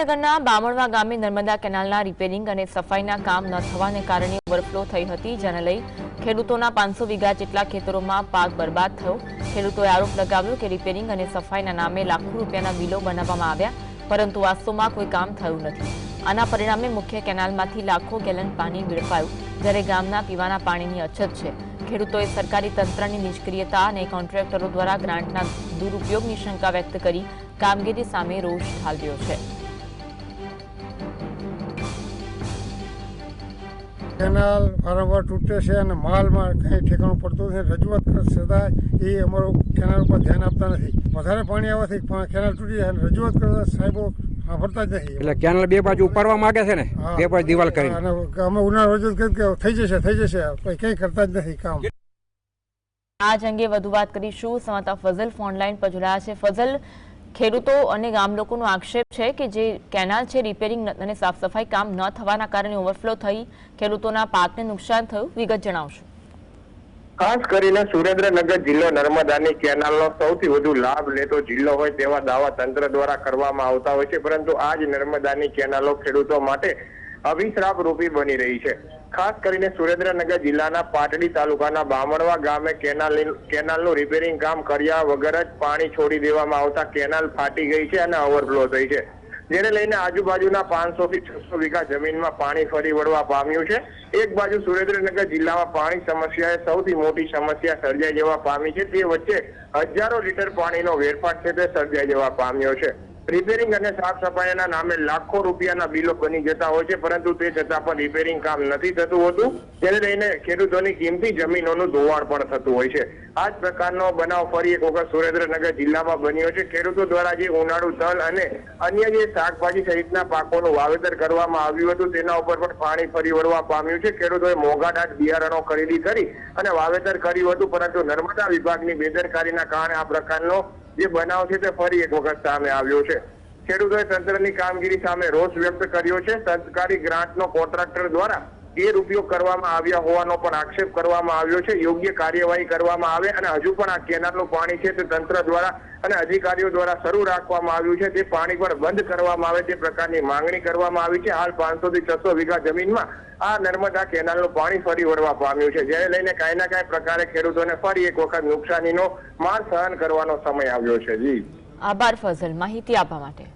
નગરના બામણવા ગામે નર્મદા કેનાલના રિપેરિંગ અને સફાઈના કામ ન થવાને કારણે ઓવરફ્લો થઈ હતી, જેને લઈ ખેડૂતોના 500 વીઘા જેટલા ખેતરોમાં પાક બરબાદ થયો। ખેડૂતોએ આરોપ લગાવ્યો કે રિપેરિંગ અને સફાઈના નામે લાખો રૂપિયાના બિલો બનાવવામાં આવ્યા, પરંતુ વાસ્તવમાં કોઈ કામ થયું નથી। આના પરિણામે મુખ્ય કેનાલમાંથી લાખો ગેલન પાણી વેડફાયું, જ્યારે ગામના પીવાના પાણીની અછત છે। ખેડૂતોએ સરકારી તંત્રની નિષ્ક્રિયતા અને કોન્ટ્રાક્ટરો દ્વારા ગ્રાન્ટના દુરુપયોગની શંકા વ્યક્ત કરી કામગીરી સામે રોષ ઠાલવ્યો છે। કેનાલ વારંવાર તૂટે છે અને માલમાં કંઈ ઠેકાણું પડતું નથી। રજૂઆત છતાં એ અમારું કેનાલ ઉપર ધ્યાન આપતા નથી। વધારે પાણી આવવાથી કેનાલ તૂટી જાય અને રજૂઆત કરતા સાહેબો સાંભળતા જ નથી। એટલે કેનાલ બે બાજુ ઉપાડવા માંગે છે ને, બે બાજુ દિવાલ કરી અને અમે ઉનાળો રજૂઆત કરી કે થઈ જશે કંઈ કરતા જ નથી કામ। આજ અંગે વધુ વાત કરીશું। સંવાદદાતા ફઝલ ફોન લાઈન પર જોડાયા છે। ફઝલ, ખેડૂતો અને ગામ લોકોનો આક્ષેપ છે કે જે કેનાલ છે રિપેરિંગ અને સાફ સફાઈ કામ ન થવાના કારણે ઓવરફ્લો થઈ ખેડૂતોના પાકને નુકસાન થયું, વિગત જણાવશો। ખાસ કરીને સુરેન્દ્રનગર જિલ્લો નર્મદાની કેનાલનો સૌથી વધુ લાભ લેતો જિલ્લો હોય તેવા દાવા તંત્ર દ્વારા કરવામાં આવતા હોય છે, પરંતુ આજ નર્મદાની કેનાલો ખેડૂતો માટે અભિશ્રાપ રૂપી બની રહી છે। ખાસ કરીને સુરેન્દ્રનગર જિલ્લાના પાટડી તાલુકાના બામણવા ગામે કેનાલનું રિપેરિંગ કામ કર્યા વગર જ પાણી છોડી દેવામાં આવતા કેનાલ ફાટી ગઈ છે અને ઓવરફ્લો થઈ છે, જેને લઈને આજુબાજુના 500 થી 600 વીઘા જમીનમાં પાણી ફરી વળવા પામ્યું છે। એક બાજુ સુરેન્દ્રનગર જિલ્લામાં પાણી સમસ્યાએ સૌથી મોટી સમસ્યા સર્જાઈ જવા પામી છે, તે વચ્ચે હજારો લીટર પાણીનો વેરફાટ છે તે સર્જાઈ જવા પામ્યો છે। રિપેરિંગ અને સાફ સફાઈના નામે લાખો રૂપિયાના બિલો બની જતા હોય છે, પરંતુ તે છતાં પણ રિપેરિંગ કામ નથી થતું હોતું, જેને લઈને ખેડૂતોની કિંમતી જમીનોનું ધોવાણ પણ થતું હોય છે। આ જ પ્રકારનો બનાવ ફરી એક વખત સુરેન્દ્રનગર જિલ્લામાં બન્યો છે। ખેડૂતો દ્વારા જે ઉનાળુ તલ અને અન્ય જે શાકભાજી સહિતના પાકોનું વાવેતર કરવામાં આવ્યું હતું, તેના ઉપર પણ પાણી ફરી વળવા પામ્યું છે। ખેડૂતોએ મોંઘાદાટ બિયારણો ખરીદી કરી અને વાવેતર કર્યું હતું, પરંતુ નર્મદા વિભાગની બેદરકારીના કારણે આ પ્રકારનો જે બનાવ છે તે ફરી એક વખત સામે આવ્યો છે। ખેડૂતોએ તંત્રની કામગીરી સામે રોષ વ્યક્ત કર્યો છે। સરકારી ગ્રાન્ટનો કોન્ટ્રાક્ટર દ્વારા ગેરઉપયોગ કરવામાં આવ્યા હોવાનો પણ આક્ષેપ કરવામાં આવ્યો છે। યોગ્ય કાર્યવાહી કરવામાં આવે અને હજુ પણ આ કેનાલનું પાણી છે તે તંત્ર દ્વારા અને અધિકારીઓ દ્વારા શરૂ રાખવામાં આવ્યું છે, તે પાણી પણ બંધ કરવામાં આવે તે પ્રકારની માંગણી કરવામાં આવી છે। હાલ 500 થી 600 વીઘા જમીનમાં આ નર્મદા કેનાલનું પાણી ફરી વળવા પામ્યું છે, જેને લઈને કાંઈ ના કાંઈ પ્રકારે ખેડૂતોને ફરી એક વખત નુકસાનીનો માર સહન કરવાનો સમય આવ્યો છે। જી આભાર ફઝલ, માહિતી આપવા માટે।